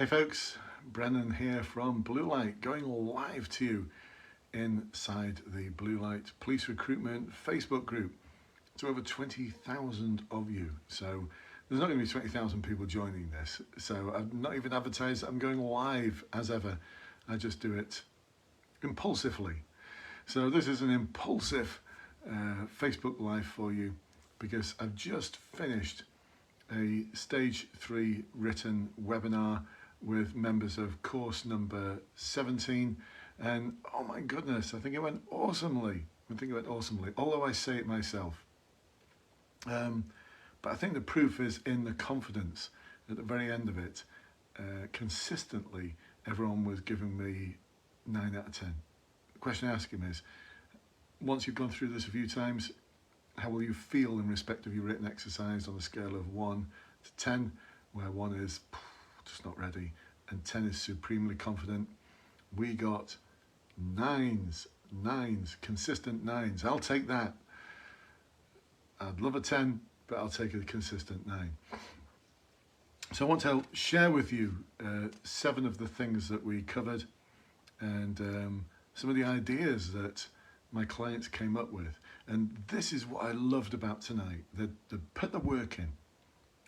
Hey folks, Brennan here from Bluelight, going live to you inside the Bluelight Police Recruitment Facebook group. To over 20,000 of you. So there's not going to be 20,000 people joining this. So I've not even advertised. I'm going live as ever. I just do it impulsively. So this is an impulsive Facebook Live for you because I've just finished a stage 3 written webinar with members of course number 17, and oh my goodness, I think it went awesomely. Although I say it myself. But I think the proof is in the confidence at the very end of it. Consistently, everyone was giving me 9 out of 10. The question I ask him is, once you've gone through this a few times, how will you feel in respect of your written exercise on a scale of 1 to 10, where 1 is just not ready and 10 is supremely confident? We got 9s, consistent 9s. I'll take that. I'd love a 10, but I'll take a consistent 9. So I want to share with you 7 of the things that we covered and some of the ideas that my clients came up with. And this is what I loved about tonight. They put the work in.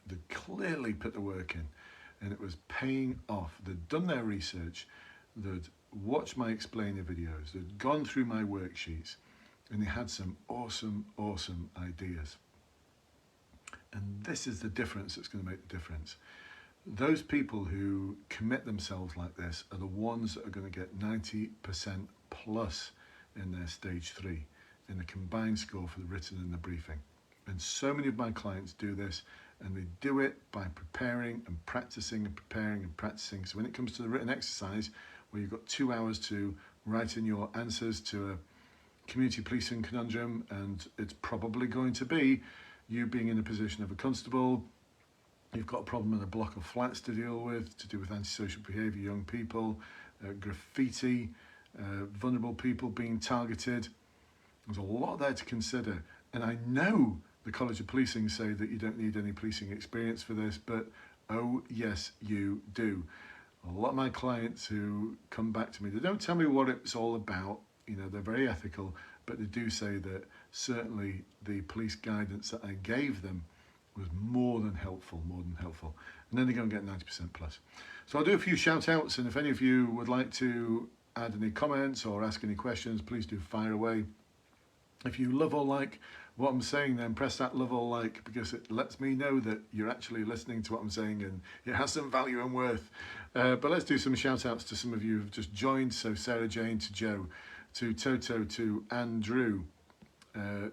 They clearly put the work in. And it was paying off. They'd done their research. They'd watched my explainer videos. They'd gone through my worksheets. And they had some awesome ideas. And this is the difference that's going to make the difference. Those people who commit themselves like this are the ones that are going to get 90% plus in their stage 3 in the combined score for the written and the briefing. And so many of my clients do this, and they do it by preparing and practicing and preparing and practicing. So when it comes to the written exercise, where you've got 2 hours to write in your answers to a community policing conundrum, and it's probably going to be you being in the position of a constable, you've got a problem in a block of flats to do with antisocial behaviour, young people, graffiti, vulnerable people being targeted. There's a lot there to consider, and I know the College of Policing say that you don't need any policing experience for this, but oh yes you do. A lot of my clients who come back to me, they don't tell me what it's all about, you know, they're very ethical, but they do say that certainly the police guidance that I gave them was more than helpful, and then they go and get 90% plus. So I'll do a few shout outs, and if any of you would like to add any comments or ask any questions, please do fire away. If you love or like what I'm saying, then press that love or like, because it lets me know that you're actually listening to what I'm saying and it has some value and worth. But let's do some shout outs to some of you who've just joined. So Sarah Jane, to Joe, to Toto, to Andrew,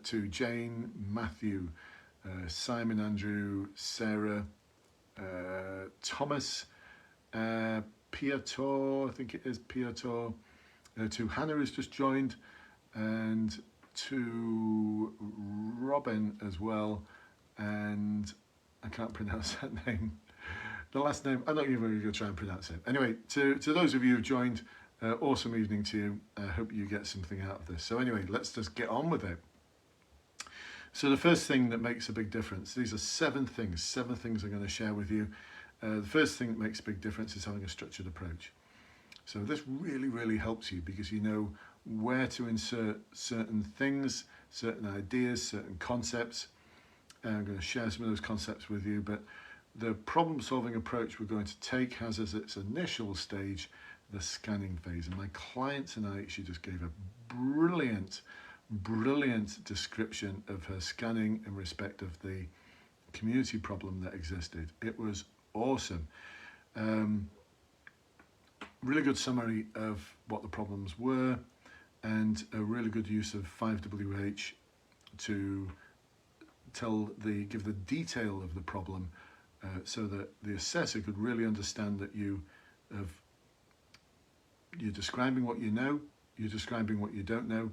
to Jane, Matthew, Simon, Andrew, Sarah, Thomas, Piotr, I think it is Piotr, to Hannah who's just joined, and to Robin as well, and I can't pronounce that name. The last name, I'm not even going to try and pronounce it. Anyway, to those of you who joined, awesome evening to you. I hope you get something out of this. So anyway, let's just get on with it. So the first thing that makes a big difference, these are 7 things I'm going to share with you. The first thing that makes a big difference is having a structured approach. So this really helps you because you know where to insert certain things, certain ideas, certain concepts. And I'm going to share some of those concepts with you, but the problem-solving approach we're going to take has as its initial stage the scanning phase. And my client tonight, she just gave a brilliant description of her scanning in respect of the community problem that existed. It was awesome. Really good summary of what the problems were, and a really good use of 5WH to give the detail of the problem, so that the assessor could really understand that you're describing what you know, you're describing what you don't know,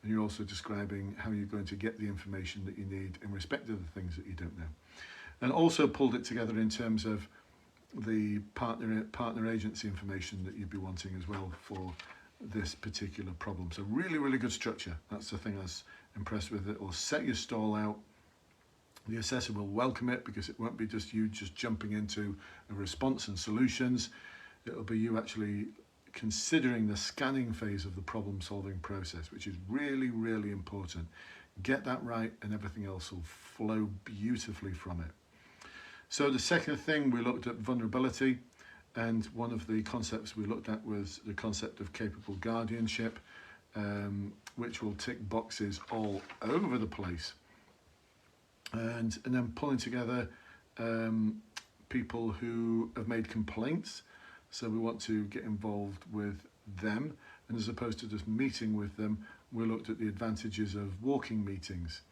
and you're also describing how you're going to get the information that you need in respect of the things that you don't know. And also pulled it together in terms of the partner agency information that you'd be wanting as well for this particular problem. So really good structure. That's the thing I was impressed with. It will set your stall out The assessor will welcome it because it won't be just you just jumping into a response and solutions. It'll be you actually considering the scanning phase of the problem solving process, which is really, really important. Get that right and everything else will flow beautifully from it. So the second thing, we looked at vulnerability, and one of the concepts we looked at was the concept of capable guardianship, which will tick boxes all over the place. And then pulling together people who have made complaints. So we want to get involved with them, and as opposed to just meeting with them, we looked at the advantages of walking meetings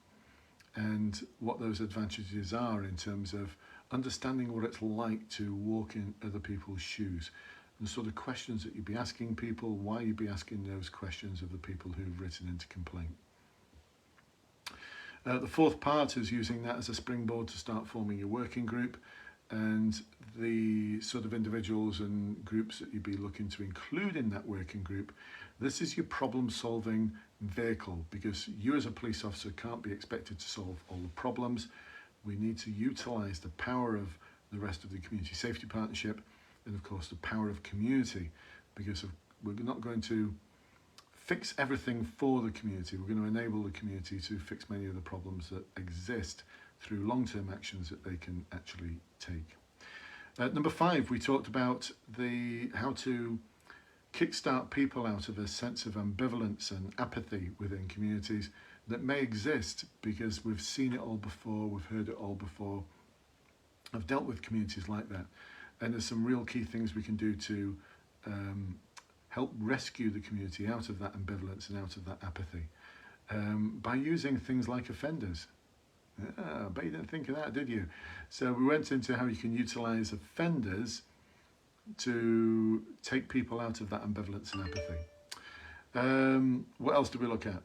and what those advantages are in terms of understanding what it's like to walk in other people's shoes, and the sort of questions that you'd be asking people, why you'd be asking those questions of the people who've written into complaint. The fourth part is using that as a springboard to start forming your working group, and the sort of individuals and groups that you'd be looking to include in that working group. This is your problem solving vehicle, because you as a police officer can't be expected to solve all the problems. We need to utilise the power of the rest of the community safety partnership, and of course the power of community, because we're not going to fix everything for the community. We're going to enable the community to fix many of the problems that exist through long-term actions that they can actually take. Number 5, we talked about how to kickstart people out of a sense of ambivalence and apathy within communities that may exist, because we've seen it all before, we've heard it all before. I've dealt with communities like that, and there's some real key things we can do to help rescue the community out of that ambivalence and out of that apathy by using things like offenders. I bet you didn't think of that, did you? So we went into how you can utilise offenders to take people out of that ambivalence and apathy. What else did we look at?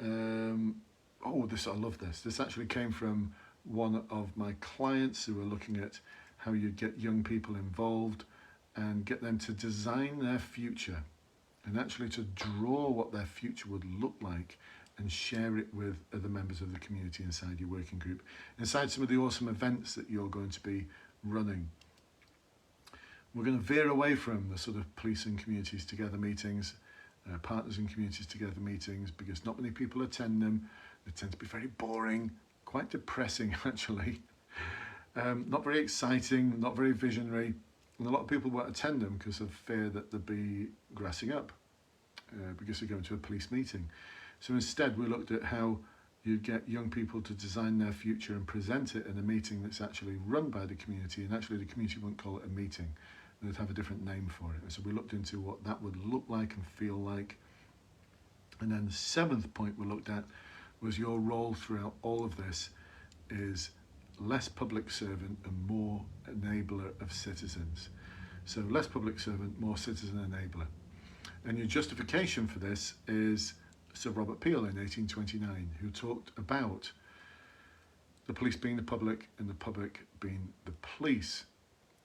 I love this. This actually came from one of my clients who were looking at how you get young people involved and get them to design their future, and actually to draw what their future would look like and share it with other members of the community inside your working group, inside some of the awesome events that you're going to be running. We're going to veer away from the sort of police and communities together meetings, partners and communities together meetings, because not many people attend them. They tend to be very boring, quite depressing actually, not very exciting, not very visionary, and a lot of people won't attend them because of fear that they'll be grassing up because they're going to a police meeting. So instead we looked at how you get young people to design their future and present it in a meeting that's actually run by the community, and actually the community won't call it a meeting. They'd have a different name for it. So we looked into what that would look like and feel like. And then the 7th point we looked at was your role throughout all of this is less public servant and more enabler of citizens. So less public servant, more citizen enabler. And your justification for this is Sir Robert Peel in 1829, who talked about the police being the public and the public being the police.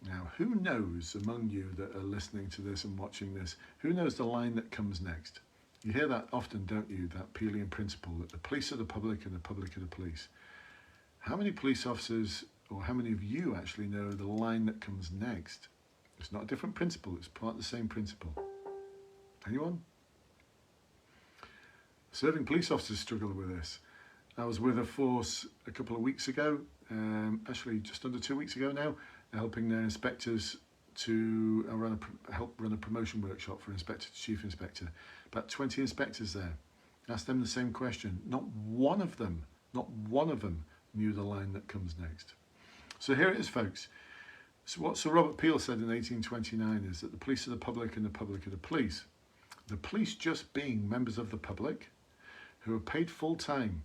Now, who knows among you that are listening to this and watching this, who knows the line that comes next? You hear that often, don't you, that Peelian principle, that the police are the public and the public are the police. How many police officers, or how many of you actually know the line that comes next? It's not a different principle, it's part of the same principle. Anyone? Serving police officers struggle with this. I was with a force a couple of weeks ago, actually just under 2 weeks ago now, helping their inspectors to help run a promotion workshop for inspector to chief inspector. About 20 inspectors there. Asked them the same question. Not one of them knew the line that comes next. So here it is, folks. So what Sir Robert Peel said in 1829 is that the police are the public and the public are the police. The police just being members of the public who are paid full time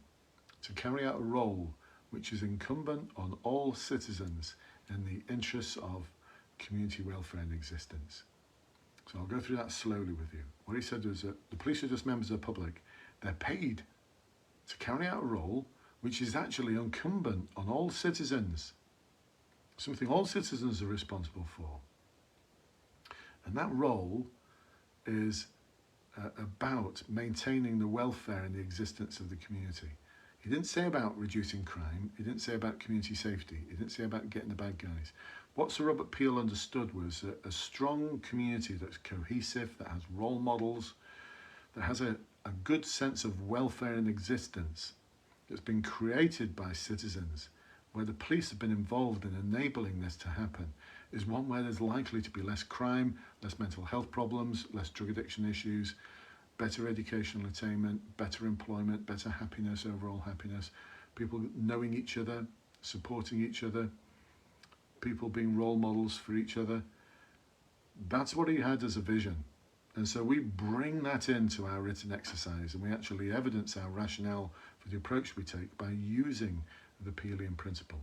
to carry out a role which is incumbent on all citizens in the interests of community welfare and existence. So I'll go through that slowly with you. What he said was that the police are just members of the public. They're paid to carry out a role which is actually incumbent on all citizens, something all citizens are responsible for. And that role is about maintaining the welfare and the existence of the community. He didn't say about reducing crime. He didn't say about community safety. He didn't say about getting the bad guys. What Sir Robert Peel understood was a strong community that's cohesive, that has role models, that has a good sense of welfare and existence, that's been created by citizens, where the police have been involved in enabling this to happen, is one where there's likely to be less crime, less mental health problems, less drug addiction issues, better educational attainment, better employment, better happiness, overall happiness, people knowing each other, supporting each other, people being role models for each other. That's what he had as a vision. And so we bring that into our written exercise, and we actually evidence our rationale for the approach we take by using the Peelian principle.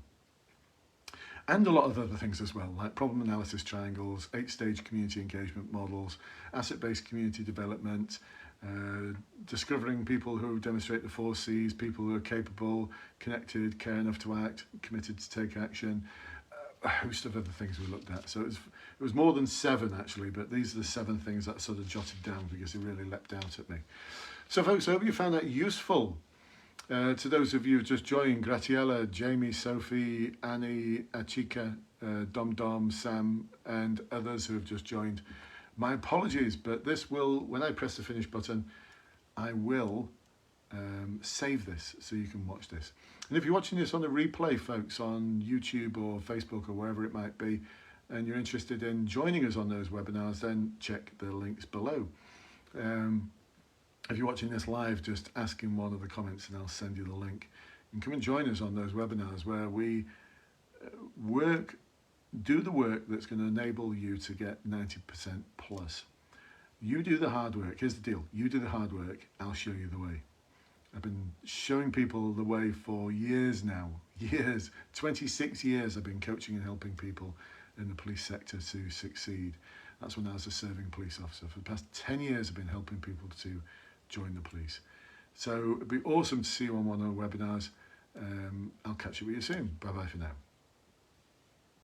And a lot of other things as well, like problem analysis triangles, 8-stage community engagement models, asset-based community development, discovering people who demonstrate the 4 Cs, people who are capable, connected, care enough to act, committed to take action, a host of other things we looked at. So it was more than 7 actually, but these are the 7 things that I sort of jotted down because it really leapt out at me. So folks, I hope you found that useful. To those of you who just joined, Graciela, Jamie, Sophie, Annie, Achika, Dom Dom, Sam, and others who have just joined, my apologies, but this will, when I press the finish button, I will save this so you can watch this. And if you're watching this on a replay, folks, on YouTube or Facebook or wherever it might be, and you're interested in joining us on those webinars, then check the links below. If you're watching this live, just ask in one of the comments and I'll send you the link. And come and join us on those webinars where we do the work that's going to enable you to get 90% plus. You do the hard work. Here's the deal. You do the hard work, I'll show you the way. I've been showing people the way for years now. Years. 26 years I've been coaching and helping people in the police sector to succeed. That's when I was a serving police officer. For the past 10 years I've been helping people to join the police. So it'd be awesome to see you on one of our webinars. I'll catch up with you soon. Bye bye for now.